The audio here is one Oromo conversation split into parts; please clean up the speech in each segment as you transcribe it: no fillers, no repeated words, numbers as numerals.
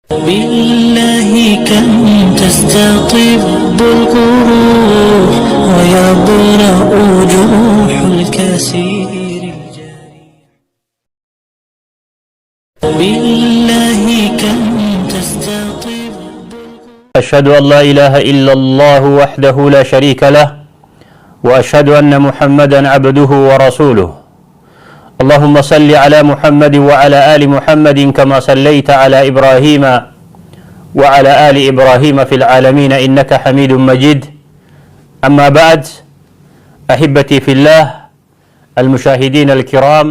بالله كم تستطب القروح ويبرأ جروح الكسير بالله كم تستطب. أشهد أن لا إله إلا الله وحده لا شريك له وأشهد أن محمدا عبده ورسوله. اللهم صل على محمد وعلى آل محمد كما صليت على إبراهيم وعلى آل إبراهيم في العالمين إنك حميد مجيد. أما بعد، أحبتي في الله المشاهدين الكرام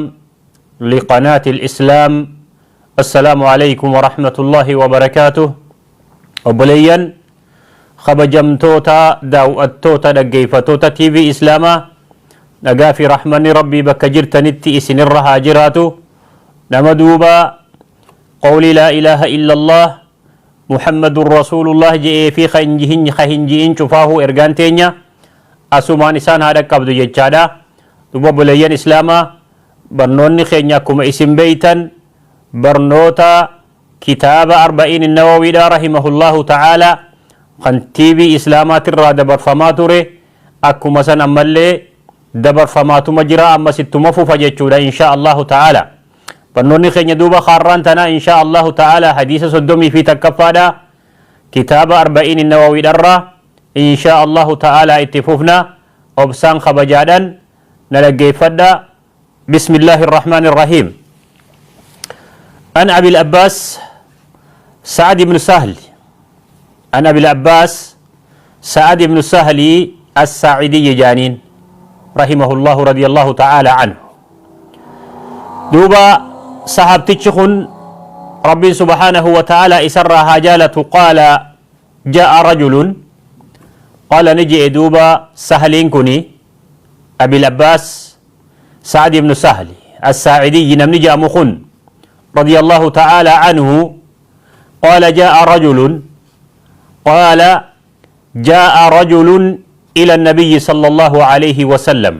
لقناة الإسلام، السلام عليكم ورحمة الله وبركاته. وبليا خبجمتوتا داوأتوتا دقيفتوتا تي في إسلاما نقا في رحمن ربي بك جرتنتي إسن الرها جراتو نمدوبا قول لا إله إلا الله محمد رسول الله جئ في خهنجهن شفاه إرغانتينيا أسوما نسان هذا قبض يجادا دوبا بليان إسلاما برنوني خينيا كما اسم بيتا برنوتا كتاب 40 النووي رحمه الله تعالى خنتيبي إسلامات الرادة برفماتوري أكو مسان أمالي دبر فماتو مجرى أما ستمفو فجتشودا إن شاء الله تعالى. بنوني خيني دوبا خاران تنا إن شاء الله تعالى حديث صدومي في تكفادا كتاب 40 النووي درة إن شاء الله تعالى اتفوفنا وبسان خبجادا نلقي فدا. بسم الله الرحمن الرحيم. أن أبي الأباس سعد بن سهل، أن أبي الأباس سعد بن سهل الساعدي جانين رحمه الله رضي الله تعالى عنه. دوبا صحابتشخن ربي سبحانه وتعالى إسرها هاجالة قال جاء رجل قال نجي دوبا سهلين كني أبي الأباس سعد بن سهل الساعدي نمنجا مخن رضي الله تعالى عنه قال جاء رجل قال جاء رجل إلى النبي صلى الله عليه وسلم.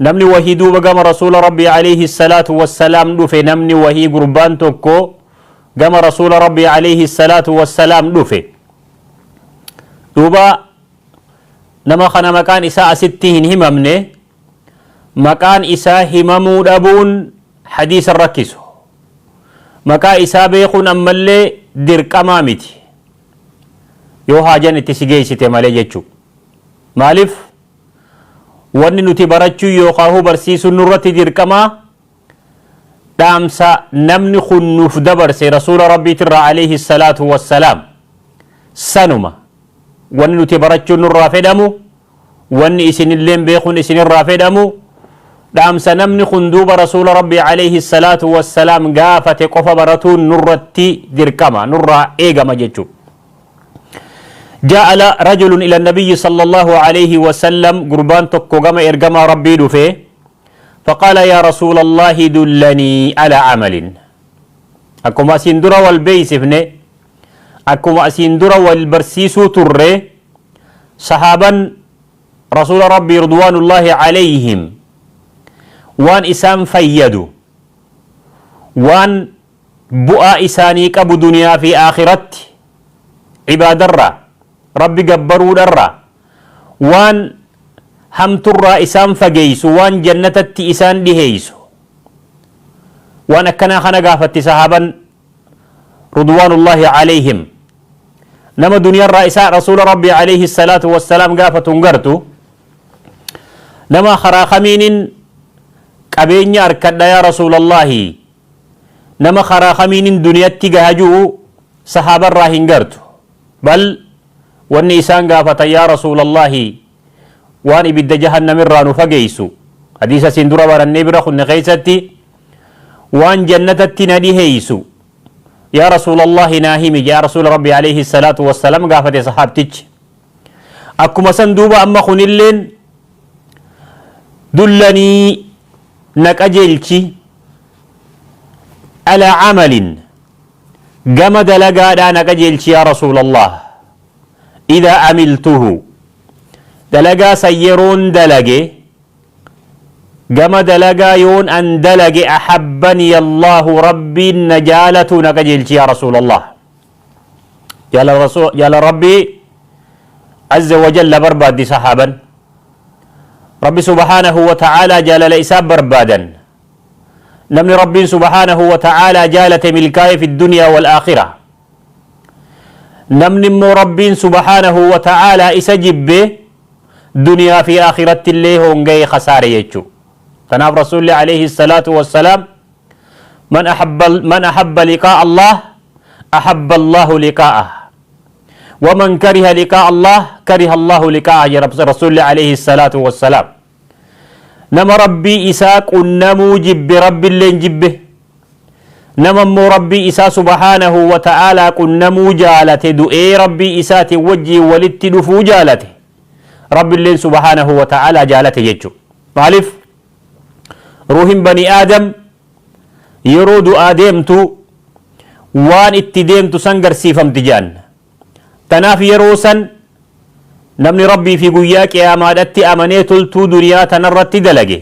نمني وهي دوبا قام رسول ربي عليه الصلاة والسلام دفي نمني وهي قربان توكو قام رسول ربي عليه الصلاة والسلام دفي دوبا نما خنا مكان إساء ستين هممني مكان إساء هممو دابون حديث الركيسو مكان إساء بيخون أمالي درك أمامتي يو حاجان اتسيجي ستي مالي جيتشو maaliif wanni nuti barachuu yookaan barsiisuu nurratti dirqama dhaamsa namni kun nuuf dabarse rasuula rabbiitirraa alayhi salaatu wassalaam sanuma wanni nuti barachuu nurraa fedhamu wanni isinilleen beekuun isinirraa fedhamu dhaamsa namni kun duuba rasuula rabbii alayhi salaatu wassalaam gaafate qofa baratuun nurratti dirqama nurraa eegama jechuudha. جاء رجل إلى النبي صلى الله عليه وسلم قربان تكو قام إرقما ربي دفه فقال يا رسول الله دلني على عمل أكما سندرا والبيسفني أكما سندرا والبرسيسو تره صحابا رسول ربي رضوان الله عليهم وان إسام فيدو وان بؤا إسانيك أبو دنيا في آخرت عباد الرّ ربي قبروا درّا وان هم ترى إسان فقيسو وان جنة إسان دهيسو وان أكنا خنا قافت صحابا رضوان الله عليهم نما دنيا الرئيساء رسول ربي عليه الصلاة والسلام قافت انقرتو نما خرا خمين قبين أركد يا رسول الله نما خرا خمين دنيا تقهجو صحابا راهن قرتو بل واني إسان قافت يا رسول الله واني بد جهنم الرانو فقيسو حديث سندورة ورني برخو نخيستي وان جنتت ندي هيسو يا رسول الله ناهمي يا رسول ربي عليه الصلاة والسلام قافت يا صحابتك أكما سندوبا أما خنلين دلني نكأجلتي على عمل قمد لقا دا نكأجلتي يا رسول الله إذا عملته دلقا سيرون دلقي قم دلقا يون أن دلقي أحبني الله ربي النجالة نكأجلتي يا رسول الله جال ربي عز وجل برباد صحابا ربي سبحانه وتعالى جال لإساب بربادا نمني ربي سبحانه وتعالى جالت ملكاي في الدنيا والآخرة نمني مو ربي سبحانه وتعالى إسجب دنيا في آخرة اللي هونغي خساري يجو تناب رسول الله عليه الصلاة والسلام من أحب لقاء الله أحب الله لقاءه ومن كره لقاء الله كره الله لقاءه يا رسول الله عليه الصلاة والسلام نما ربي إساق النمو جب رب اللين جبه نما مو ربي إسا سبحانه وتعالى النمو جالته دؤي ربي إسات وجي ولت دفو جالته رب اللين سبحانه وتعالى جالته يجو معلف روحهم بني آدم يرود آدمتو وان اتديمتو سنگر سيفم تجان تناف يروسن نمني ربي في قياك يا مادتي أمني تلتو دنيا تنرت دلقي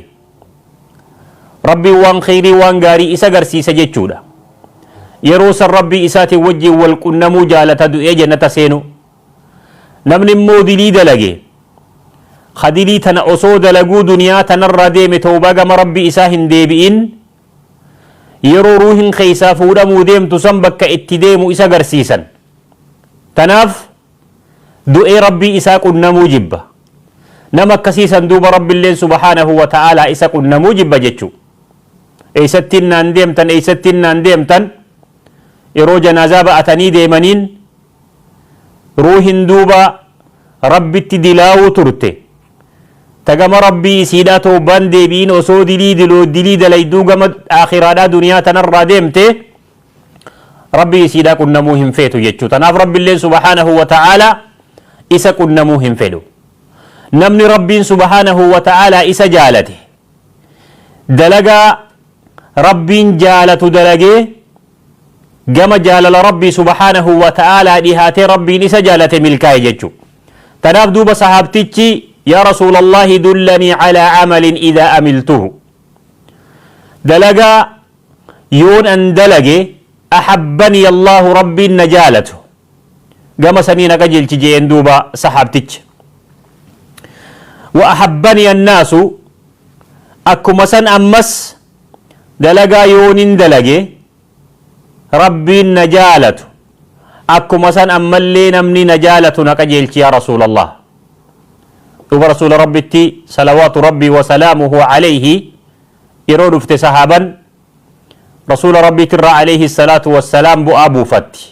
ربي وان خيري وان غاري إسا غرسي سجيتشودا يروسن ربي إساتي وجي والقنمو جالة دؤي جنة سينو نمني مودلي دلقي خدلي تنأسو دلقو دنيا تنر ديم توباقم ربي إساهن ديبئين يرو روحن خيسا فودا موديم تسنبك اتديمو إسا غرسيسن تناف دؤي ربي إساق النمو جبا نما كسيسا دوب رب الله سبحانه وتعالى إساق النمو جبا جتشو إيستين نانديمتن إيستين نانديمتن إرو جنازة أتني ديمانين روحن دوبا ربي تدلاو ترتي تقام ربي سيداتو باندي بين وسو دلي دليدو قمد آخرانا دنيا تنرى ديمتي ربي سيداك النموهم فيتو جتشو تناف رب الله سبحانه وتعالى إسا كنموهم فيلو نمني ربي سبحانه وتعالى إسا جالته دلقا ربي جالة دلقي قم جالل ربي سبحانه وتعالى لهاتي ربي إسا جالة ملكاي جتشو تناف دوب صحابتي يا رسول الله دلني على عمل إذا أملته دلقا يون أن دلقي أحبني الله ربي نجالته قام سنين قجل تجين دوبا صحابتك وأحبني الناس أكو مسن أمس دلقا يون دلقي ربي نجالته أكو مسن أمالي نمني نجالته نقجل يا رسول الله دوبا رسول ربي صلوات ربي وسلامه عليه يرون في صحابا رسول ربي ترى عليه الصلاة والسلام بأبو فتي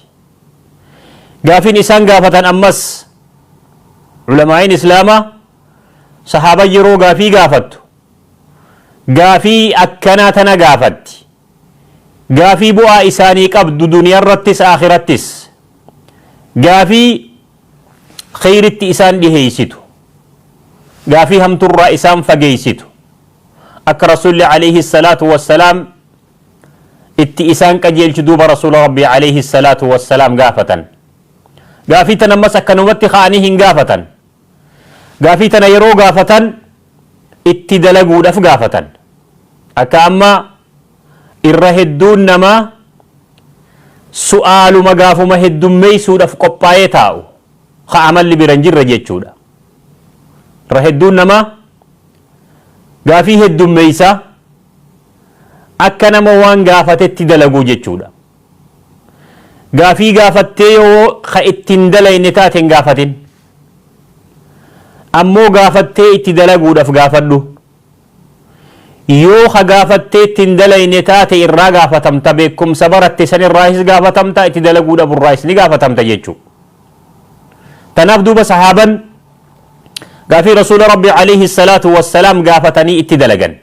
قافين إسان قافة أمس علماء إسلاما صحابة يرو قافي قافت قافي أكناتنا قافت قافي بؤا إساني قبد دنيا الرتس آخرتس قافي خير إسان لهيستو قافي هم ترى إسان فقيستو أك رسول عليه الصلاة والسلام itti isaan qajeelchu duuba rasuula rabbii alayhi salaatu wassalaam gaafatan gaafii tana ammas akkanumatti ka'anii hin gaafatan gaafii tana yeroo gaafatan itti dalaguudhaaf gaafatan akka amma irra hedduun namaa su'aaluma gaafuma heddummeeysuudhaaf qophaa'ee taa'u ka amalli biran jirre jechuudha irra hedduun namaa gaafii heddummeeysa akka nama waan gaafatetti dalaguu jechuudha gaafii gaafattee yoo ka ittiin dalayne taateen gaafatin ammoo gaafattee itti dalaguudhaaf gaafadhu yoo ka gaafattee ittiin dalayne taate irraa gaafatamta beekumsa baratte san irraahis gaafatamta itti dalaguudhaaf irraahis ni gaafatamta jechuu tanaaf duuba sahaaban gaafii rasuula rabbii alayhi salaatu wassalaam gaafatanii itti dalagan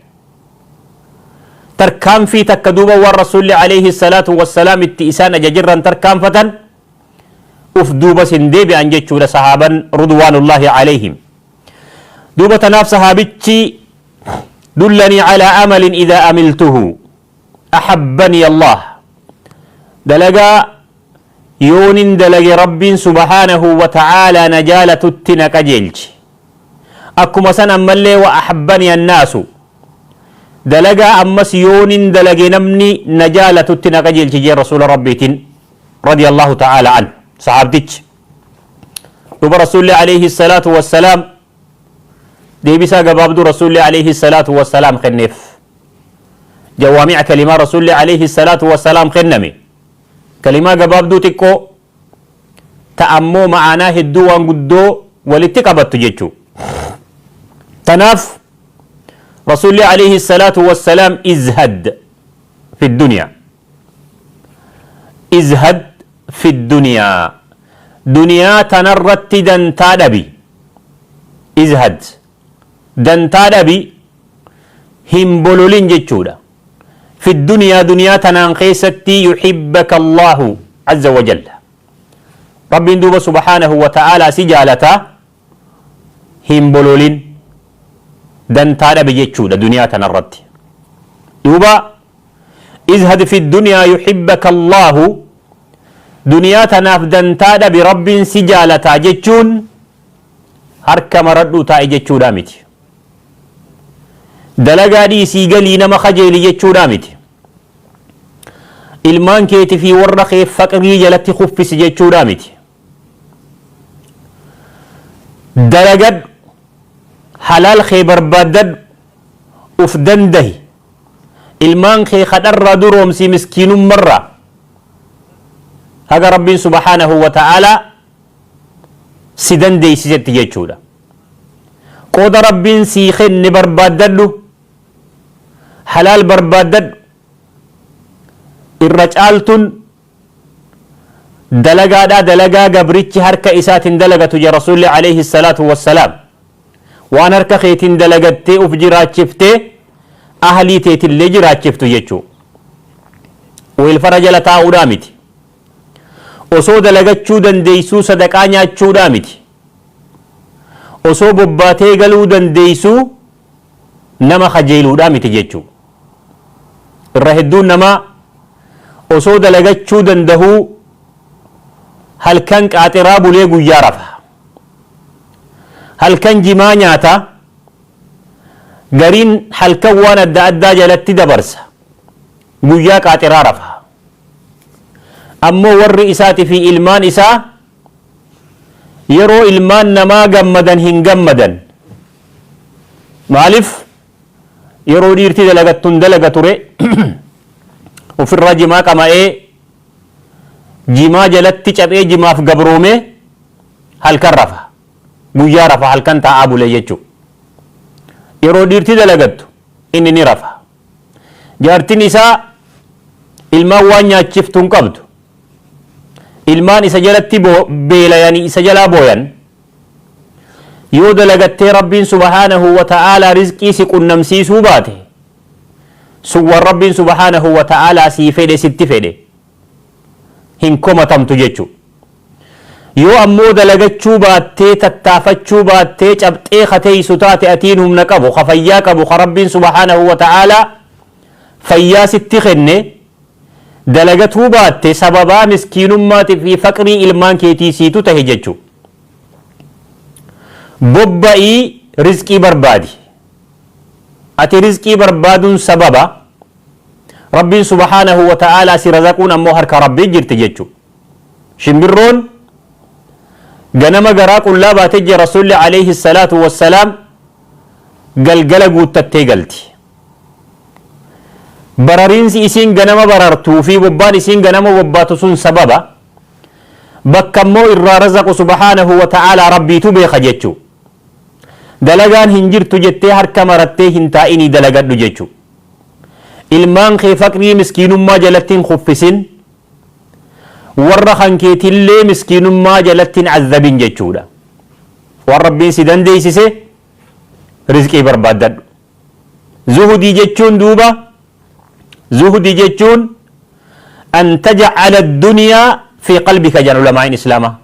تركان في تكدوبا والرسول عليه الصلاة والسلام اتئسان ججرا تركان فتن افدوبا سندي بأن جتشو صحابا رضوان الله عليهم دوبا تناف صحابتي دلني على عمل إذا أملته أحبني الله دلقا يون دلق رب سبحانه وتعالى نجالة التنك جيلج أكما سنة ملي وأحبني الناس دلقا أمس يون دلق نمني نجالة التنك جيلج جي رسول ربي رضي الله تعالى عنه صحابتك دوب رسول الله عليه الصلاة والسلام ديبسا قبابدو رسول الله عليه الصلاة والسلام خنف جوامع كلمة رسول الله عليه الصلاة والسلام خنمي كلمة قبابدو تكو تأمو معنا هدو وانقدو ولتقبت جيتشو تناف رسول الله عليه الصلاة والسلام ازهد في الدنيا ازهد في الدنيا دنيا تنرت دنتا دبي ازهد دنتا دبي هم بلولين جتشودا في الدنيا دنيا تنانقيستي يحبك الله عز وجل رب دوب سبحانه وتعالى سجالتا هم بلولين دنتا دبي جتشودا دنيا تنرت دوبا ازهد في الدنيا يحبك الله دنيا تناف دنتا برب سجالتا جتشون هرك مردو تاي جتشو دامتي دلقا دي سيقلي نما خجيلي جتشو دامتي ilmaan keeti fi warra kee faqrii jalatti kuffisi jechuudha miti. Dalagad halaal kee barbaaddad uf dandahi ilmaan kee kadharraa duroomsi miskiinummarraa haga rabbiin subhaanahu wa ta'aalaa si dandeeysisetti jechuudha. Qooda rabbiin sii kenne barbaaddadhu halaal barbaaddadhu irra caaltun dalagaadha dalagaa gabrichi harka isaatiin dalagatu ja rasuulli alayhi salaatu wassalaam waan harka keetiin dalagattee uf jiraachiftee ahlii teetillee jiraachiftu jechuu wilfara jala taa'uudhaa miti osoo dalagachuu dandeeysuu sadaqaa nyaachuudhaa miti osoo bobbaatee galuu dandeeysuu nama kajeeluudhaa miti jechuu irra hedduun namaa osoo dalagachuu dandahuu halkan qaaxiraa bulee guyyaa rafa halkan jimaa nyaata gariin halkan waan adda addaa jalatti dabarsa guyyaa qaaxiraa rafa ammoo warri isaati fi ilmaan isaa yeroo ilmaan namaa gammadan hin gammadan maaliif yeroo dhiirtii dalagattun dalaga ture ufirra jimaa qama'ee jimaa jalatti cabee jimaaf gabroome halkan rafa guyyaa rafa halkan taa'aa bule jechuu yeroo dhiirtii dalagattu inni ni rafa jaartin isaa ilmaan waan nyaachiftuun qabdu ilmaan isa jalatti beelayanii isa jalaa booyan yoo dalagattee rabbiin subhaanahu wa ta'aalaa rizqii si qunnamsiisuu baate suwwan rabbiin subhaanahu wa ta'aalaa sii fedhe sitti fedhe hin komatamtu jechuu yoo ammoo dalagachuu baattee tattaafachuu baattee cabxee kateeysu taate atiin humna qabu ka fayyaa qabu ka rabbiin subhaanahu wa ta'aalaa fayyaa sitti kenne dalagatuu baatte sababaa miskiinummaati fi faqrii ilmaan keetii siitu tahe jechuu bobba'ii rizqii barbaadi ati rizqii barbaaduun sababa rabbiin subhaanahu wa ta'aalaa si razaquun ammoo harka rabbii jirti jechuu shimbirroon ganama garaa qullaa baatee jira rasuulli alayhi salaatu wassalaam galgala guuttattee galti barariinsi isiin ganama barartuu fi bobbaan isiin ganama bobbaatu sun sababa bakka ammoo irraa razaqu subhaanahu wa ta'aalaa rabbiitu beeka jechuu dalagaan hin jirtu jettee harka marattee hin taa'inii dalagadhu jechuu ilmaan kee faqrii miskiinummaa jalatti hin kuffisin warra kankeetillee miskiinummaa jalatti hin azabin jechuudha waan rabbiin si dandeeysise rizqii barbaaddadhu zuhudii jechuun duuba zuhudii jechuun an tajcala addunyaa fi qalbika jedhan ulamaa'in islaamaa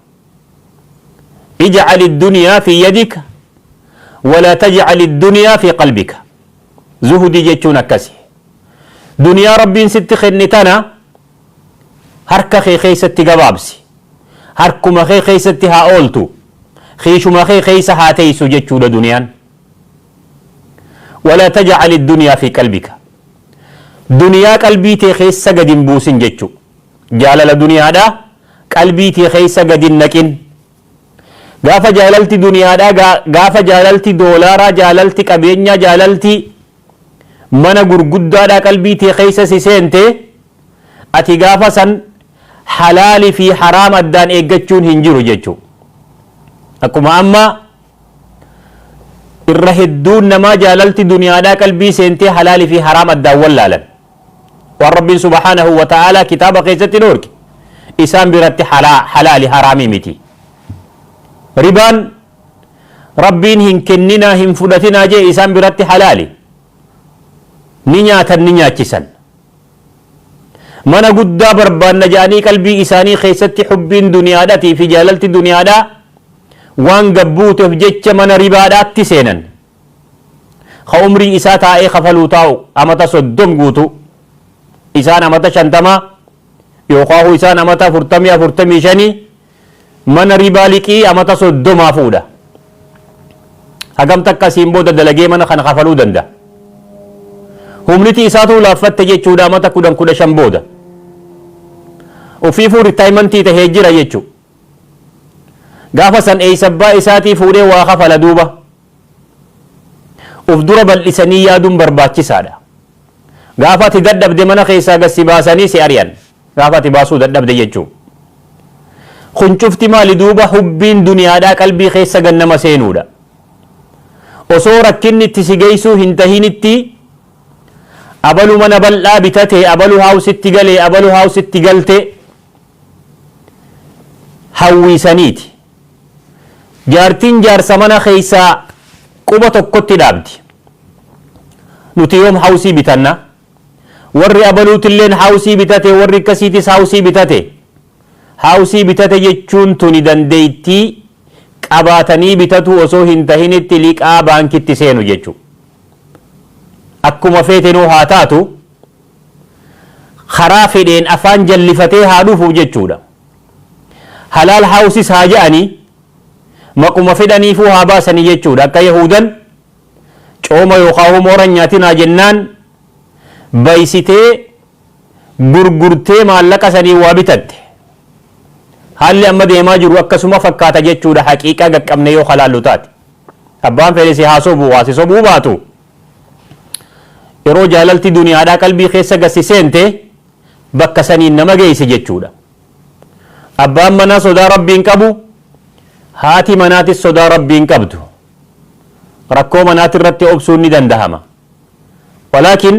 ijcal addunyaa fi yadika ولا تجعل الدنيا في قلبك زهدي جتشون أكسي دنيا ربي ست خنتنا هركا خي خيستي قبابسي هركما خي خيستي ها أولتو خيشما خي خيس هاتيسو جتشو دنيا ولا تجعل الدنيا في قلبك دنيا قلبي تي خيس سجد بوسن جتشو جال الدنيا دا qalbiitii keessa gadi naqin. Gaafa jaalalti duniyaadhaa, gaafa jaalalti doolaaraa, jaalalti qabeenyaa, jaalalti mana gurguddaadhaa qalbiitii keessa si seente, ati gaafa san halaalii fi haraam addaan eeggachuun hin jiru jechuudha. Akkuma amma irra hedduun namaa jaalalti duniyaadhaa qalbii seentee halaalii fi haraam addaan wallaalan. Waan rabbiin subhaanahu wa ta'aalaa kitaaba keessatti dhorke isaan biratti halaali haraamii miti. Ribaan rabbiin hin kenninaa hin fudhatinaa jee isaan biratti halaali. Ni nyaatan ni nyaachisan. Mana guddaa barbaanna jedhanii qalbii isaanii keessatti hubbiin duniyaadhaatii fi jaalalti duniyaadhaa waan gabbuuteef jecha mana ribaadhaatti seenan. Ka umrii isaa taa'ee kafaluu taa'u amata 30 guutu, isaan amata 50 yookaan isaan amata 40-45 mana ribaa liqii amata 30 fuudha. Hagam takkasiin booda dalagee mana kana kafaluu danda'a. Humniti isaatu laaffatte jechuudha amata 10-15 booda. Ofiifuu ritaayimentii tahee jira jechuudha. Gaafa san eeysabbaa isaatii fuudhee waa kafala duuba. Uf dura bal'isanii yaaduun barbaachisaadha. Gaafa ati dadhabde mana keessaa gassi baasanii si ari'an. Gaafa ati baasuu dadhabde jechuudha. Kun cufti maali duuba hubbiin duniyaadhaa qalbii keessa gannama seenuudha. Osoo rakkinni itti si geessuu hin tahinitti abalu mana bal'aa bitate, abalu haawusitti galee, abalu haawusitti galte hawwiisaniiti. Jaartiin jaarsa mana keessaa quba tokkotti dhaabdi. Nuti yoom haawusii bitanna? Warri abaluutilleen haawusii bitate, warri akkasiitis haawusii bitate. Haawusii bitate jechuun tuni dandeettii qabaatanii bitatu osoo hin tahinitti liqaa baankitti seenu jechuudha. Akkuma feetenuu haa taatu karaa fedheen afaan jallifatee haa dhufuuf jechuudha. Halaal haawusis haa je'anii maquma fedhaniifuu haa baasanii jechuudha. Akka Yahudan cooma yookaan mooran nyaatinaa jennaan baysitee gurgurtee maallaqa sanii waa bitatte. Haalli amma deemaa jiru akkasuma fakkaata jechuudha. Haqiiqaa qaqqabne yoo halaallu taate. Abbaan fedhe haa sobu waa si sobuu baatu. Yeroo jaalalti duniyaadhaa qalbii keessa gassi seente bakka saniin nama geessi jechuudha. Abbaan manaa sodaa rabbiin qabu, haati manaatis sodaa rabbiin qabdu. Rakkoo manaati irratti obsuun ni dandahama. Walaakin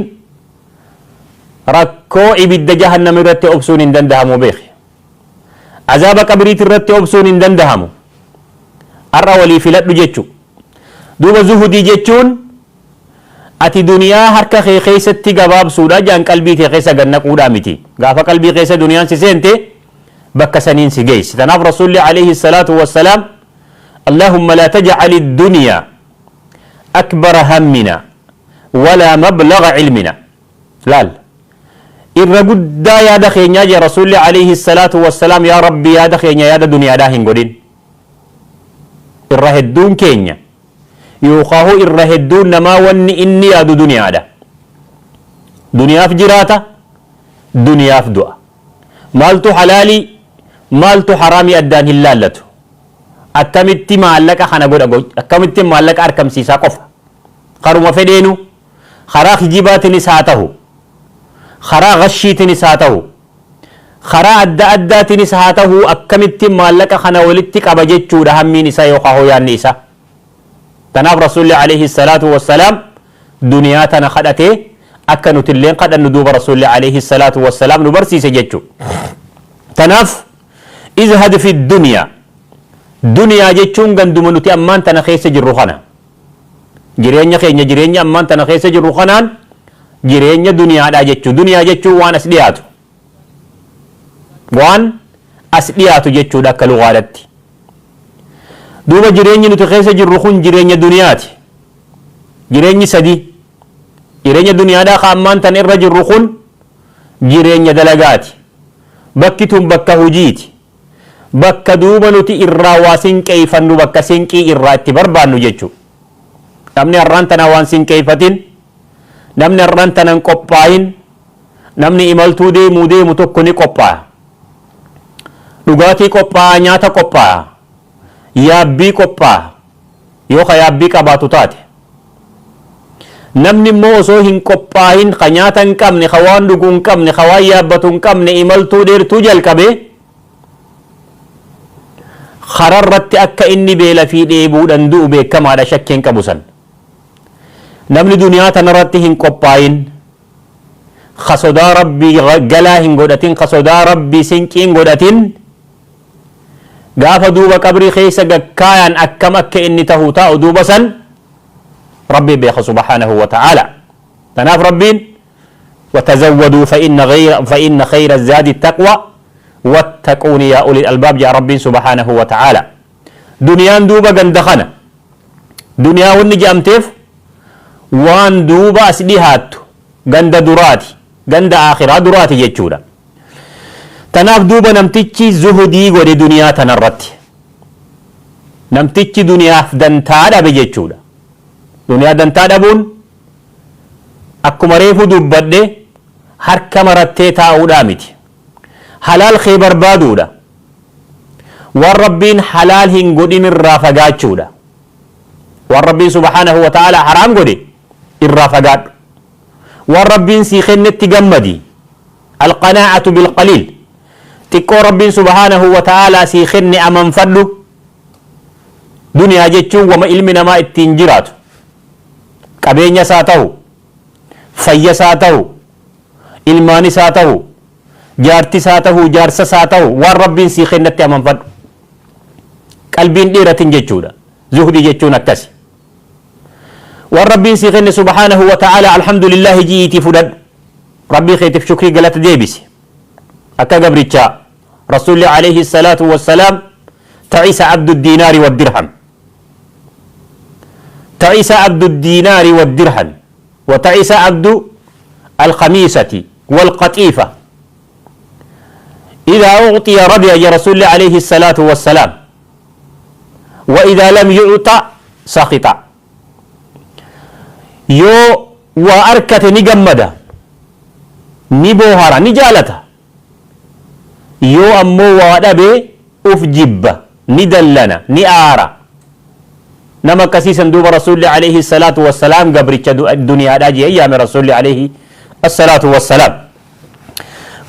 rakkoo ibidda jahannam irratti obsuun hin dandahamu beeki. Azaaba qabriiti irratti obsuun hin dandahamu. Har'a walii filadhu jechuudha. Duuba zuhudii jechuun ati duniyaa harka kee keessatti gabaabsuudha jaan qalbii kee keessa gannaquudha miti. Gaafa qalbii keessa duniyaan si seente bakka saniin si geessi. Tanaaf Rasuulli alayhi salaatu wassalaam Allahumma laa taj'ali duniyaa akbara hammina walaa mablaga cilmina. Laal irra guddaa yaada keenyaa jee Rasuulli alayhi salaatu wassalaam yaa Rabbi yaada keenya yaada duniyaadhaa hin godhin. Irra hedduun keenya yookaan irra hedduun namaa wanni inni yaadu duniyaadha. Duniyaaf jiraata, duniyaaf du'a. Maaltu halaalii, maaltu haraamii addaan hin laallatu. Akkamitti maallaqa kana godha, akkamitti maallaqa argamsiisaa qofa. Karuma fedheenu karaa kijibaatiinis haa ta'u, karaa gashiitiinis haa ta'u, karaa adda addaatiinis haa ta'u akkamitti maallaqa kana walitti qaba jechuudha hammiin isaa yookaan yaadni isaa. Tanaaf Rasuulli alayhi salaatu wassalaam duniyaa tana kadhatee akka nuti illee kadhannu duuba Rasuulli alayhi salaatu wassalaam nu barsiise jechuudha. Tanaaf izhad fi duniyaa. Duniyaa jechuun ganduma nuti ammaan tana keessa jirru kana. Jireenya keenya jireenya ammaan tana keessa jirru kanaan jireenya duniyaadhaa jechuudha. Duniyaa jechuun waan as dhiyaatu. Waan as dhiyaatu jechuudha akka lugaadhaatti. Duuba jireenyi nuti keessa jirru kun jireenya duniyaati. Jireenyi sadii. Jireenya duniyaadhaa kan ammaan tana irra jirru kun jireenya dalagaati. Bakki tun bakka hojiiti. Bakka duuba nuti irraa waa sinqeeffannu bakka sinqii irraa itti barbaannu jechuudha. Namni har'aan tana waan sinqeeffatin, namni har'aan tana hin qophaa'in, namni imaltuu deemu tokko ni qophaa'a. dhugaatii qophaa'a, nyaata qophaa'a, yaabbii qophaa'a yoo ka yaabbii qabaatu taate. Namni immoo osoo hin qophaa'in ka nyaata hin qabne, ka waan dhuguu hin qabne, ka waan yaabbatu hin qabne imaltuu dheertuu jalqabe kararratti akka inni beela fi dheebuudhaan du'u beekamaadha, shakkeen qabu san. Namni duniyaa tanarratti hin qophaa'in, ka sodaa rabbii galaa hin godhatin, ka sodaa rabbii sinqii hin godhatin, gaafa duuba qabrii keessa gakkaayan akkam akka inni tahuu taa'u duuba san ربي بيخ سبحانه وتعالى. تناف ربين وتزودوا فإن خير الزاد التقوى واتقون يا أولي الألباب يا ربي سبحانه وتعالى. دنيا دوبا غندخنا دنيا ونجامتف وان دوبا أسليهات غند دراتي غند آخرة دراتي يجودا. تناف دوبا نمتيجي زهدي ودي دنيا تنرتي نمتيجي دنيا فدنتادا بيجودا. دنيا دنتا دبون akkuma reefu dubbadde harka marattee taa'uudha miti, halaal kee barbaaduudha, waan rabbiin halaal hin godhin irraa fagaachuudha, waan rabbiin subhaanahu wa ta'ala haraam godhe irraa fagaadhu, waan rabbiin sii kennetti gammadi. alqanaa'atu bilqaliil, xiqqoo rabbiin subhaanahu wa ta'ala sii kenne amanfadhu. duniyaa jechuun wama ilmi namaa ittiin jiraatu, qabeenya isaa ta'u, fayya isaa ta'u, ilmaan isaa ta'u, jaarti isaa ta'u, jaarsa isaa ta'u, waan rabbiin sii kennetti amanfadhu. qalbiin dhiiratin jechuudha. zuhdi jechuun akkasi. waan rabbiin sii kenne subhaanahu wa ta'ala alhamdulillahi ji'iitii fudhadhu, rabbii keetiif shukrii galata deebisi. akka gabrichaa rasuulli alayhi salaatu wassalaam ta'isa abdu diinaari wa dirham, تعيس عبد الدينار والدرهم وتعيس عبد الخميسة والقطيفة. إذا أعطي رضي يا رسول الله عليه الصلاة والسلام، وإذا لم يعطى سخط. يو وأركت نجمدا نبوهرا نجالتا، يو أمو وادبي أفجب ندلنا نآرا. نما كسيسا دوب رسول الله عليه الصلاة والسلام قبرتش الدنيا داجي أيام رسول الله عليه الصلاة والسلام.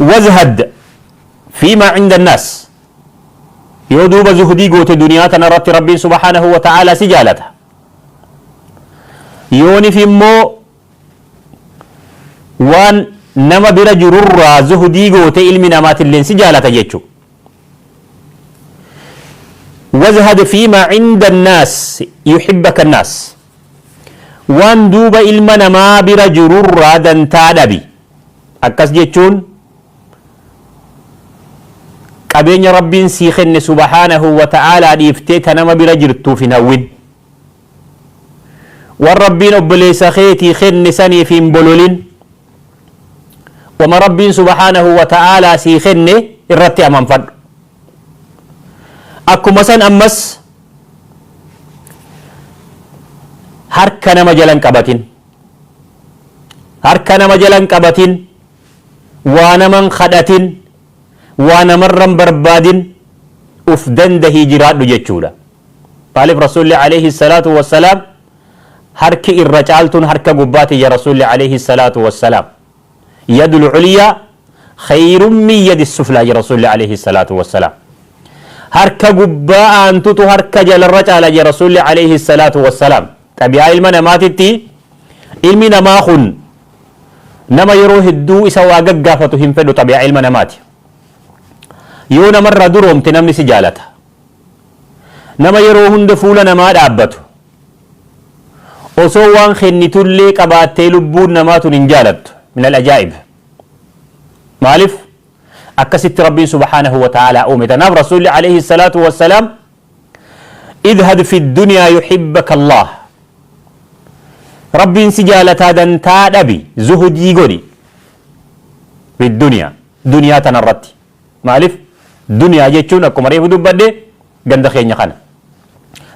وزهد فيما عند الناس، يودوب زهدي قوت الدنيا تنرت ربي سبحانه وتعالى سجالتها. يوني في مو وان نما برجرر زهدي قوت علم نمات اللين سجالة جيتشو. وزهد فيما عند الناس يحبك الناس، وان دوب علمنا ما برجرور رادن تادبي أكس جيتشون قبين ربين سيخن سبحانه وتعالى ليفتيت نما برجرتو في نوين، والربين أبلي سخيتي خن سني في مبلولين، وما ربين سبحانه وتعالى سيخن الرتي أمام فد. akkuma san ammas harka nama jalan qabatin, harka nama jalan qabatin, waa naman kadhatin, waa namarran barbaadin, uf dandahii jiraadhu jechuudha. maaliif rasuulli alayhi salaatu wassalaam harki irra caaltun harka gubbaati ya rasuulli alayhi salaatu wassalaam. yadul culyaa khayrun min yadi suflaa ya rasuulli alayhi salaatu wassalaam. harka gubbaa aantutu harka jalarra caala ya rasuulli alayhi salaatu wassalaam. xabi'aa ilma namaatitti ilmi namaa kun nama yeroo hedduu isa waa gaggaafatu hin fedhu. xabi'aa ilma namaati. yoo namarra duroomte namni si jaalata. nama yeroo hunda fuula namaa dhaabbatu osoo waan kennitullee qabaattee lubbuun namaatun hin jaalattu. min alajaa'ib. maaliif akkasitti rabbiin subhaanahu wa ta'aalaa uume. tanaaf rasuulli alayhi salaatu wassalaam idhad fi dunyaa yuhibbaka allah, rabbiin si jaalataa dantaa dhabi zuhudii godhi fi dunyaa, duniyaa tanarratti. maaliif duniyaa jechuun akkuma reefu dubbadde ganda keenya kana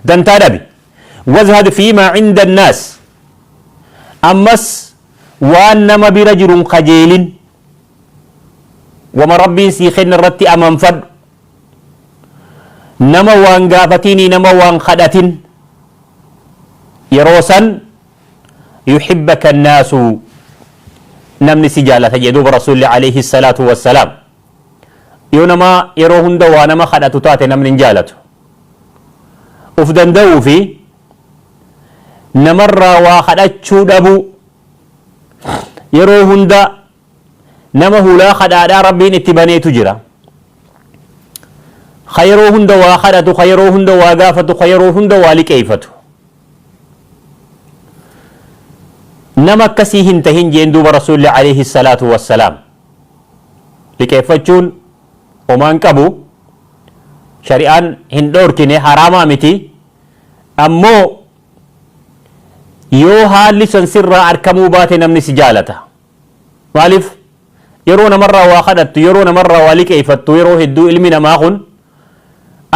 dantaa dhabi. wazhad fiimaa cinda annaas, ammas waan nama bira jirun kajeelin, wama rabbiin sii kenna irratti amanfadhu, nama waan gaafatinii nama waan kadhatin yeroo san yuhibbaka annaasu namni si jaalata jedhuuba rasuulli alayhi salaatu wassalaam yoo nama yeroo hunda waa nama kadhatu taate namni hin jaalatu uf danda'uu fi namarraa waa kadhachuu dhabu yeroo hunda nama hulaa kadhaadhaa rabbiin itti baneetu jira ka yeroo hunda waa kadhatu ka yeroo hunda waa gaafatu ka yeroo hunda waa liqeeyfatu nama akkasii hin tahin jeen duuba rasuulli alayhi salaatu wassalaam liqeeffachuun homaan qabu shari'aan hin dhoorkine haraamaa miti ammoo yoo haalli san sirraa arkamuu baate namni si jaalata maaliif yeroo namarraa waa kadhattu yeroo namarraa waa liqeeyfattu yeroo hedduu ilmi namaa kun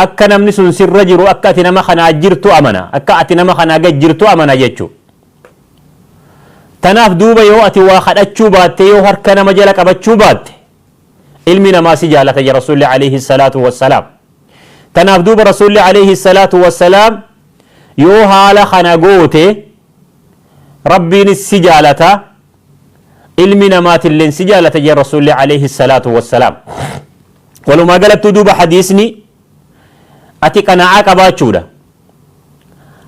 akka namni sun sirra jiru akka ati nama kanaa jirtu amana akka ati nama kanaa gad jirtu amana jechuu tanaaf duuba yoo ati waa kadhachuu baatte yoo harka nama jala qabachuu baatte ilmi namaa si jaalata ya rasuulli alayhi salaatu wassalaam tanaaf duuba rasuulli alayhi salaatu wassalaam yoo haala kana goote rabbiinis si jaalata ilmi namaatilleen si jaalata ya rasuulli alayhi salaatu wassalaam walumaa galattuu duuba hadiisni ati qana'aa qabaachuudha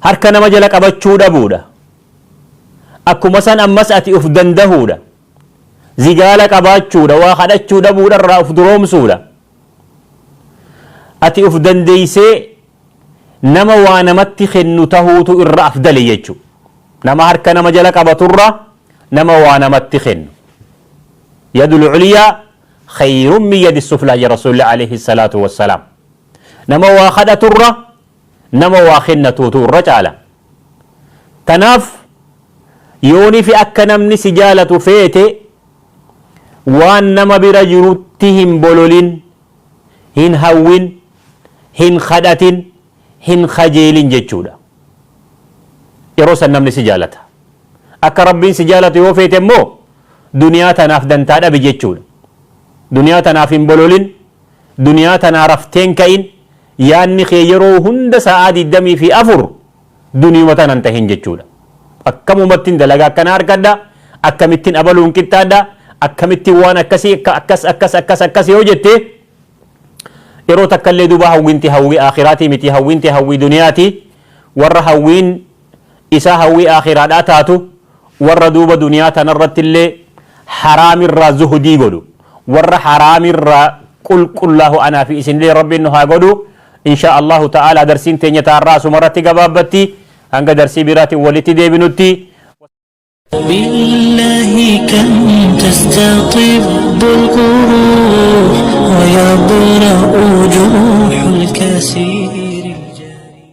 harka nama jala qabachuu dhabuudha akkuma san ammas ati uf dandahuudha zigaala qabaachuudha waa kadhachuu dhabuudha irraa uf duroomsuudha ati uf dandeeysee nama waa namatti kennu tahuutu irra afdali jechu nama harka nama jala qabaturra nama waa namatti kennu yadul ulyaa khayrun min yadi suflaa ya rasuulli alayhi salaatu wassalaam nama waa kadhaturra nama waa kennatuutu irra caala tanaaf yooni fi akka namni si jaalatu feete waan nama bira jirutti hin bololin hin hawwin hin kadhatin hin kajeelin jechuudha yeroo san namni si jaalata akka rabbiin si jaalatu yoo feete immoo duniyaa tanaaf dantaa dhabi jechuudha duniyaa tanaaf hin bololin duniyaa tanaa rafteen ka'in yaanni kee yeroo hunda sa'aa 24 duniyaa tanan tahin jechuudha akkamumattiin dalagaa akkana argadha akkamittiin abaluun qixxaadha akkamittiin waan akkasii akkas yoo jette yeroo takkallee duuba hawwinti hawwii aakhiraatii miti hawwinti hawwii duniyaati warra hawwiin isaa hawwii aakhiraadhaa taatu warra duuba duniyaa tanarratti illee haraamirraa zuhudii godhu warra haraamirraa qulqullaahu anaa fi isinillee rabbiin nu haa godhu insha allahu ta'ala darsiin teenya taarraa sumarratti gabaabbatti hanga darsii biraatiin walitti deebinutti بالله كم تستطيب القروح ويبرأ جروح الكثير الجريح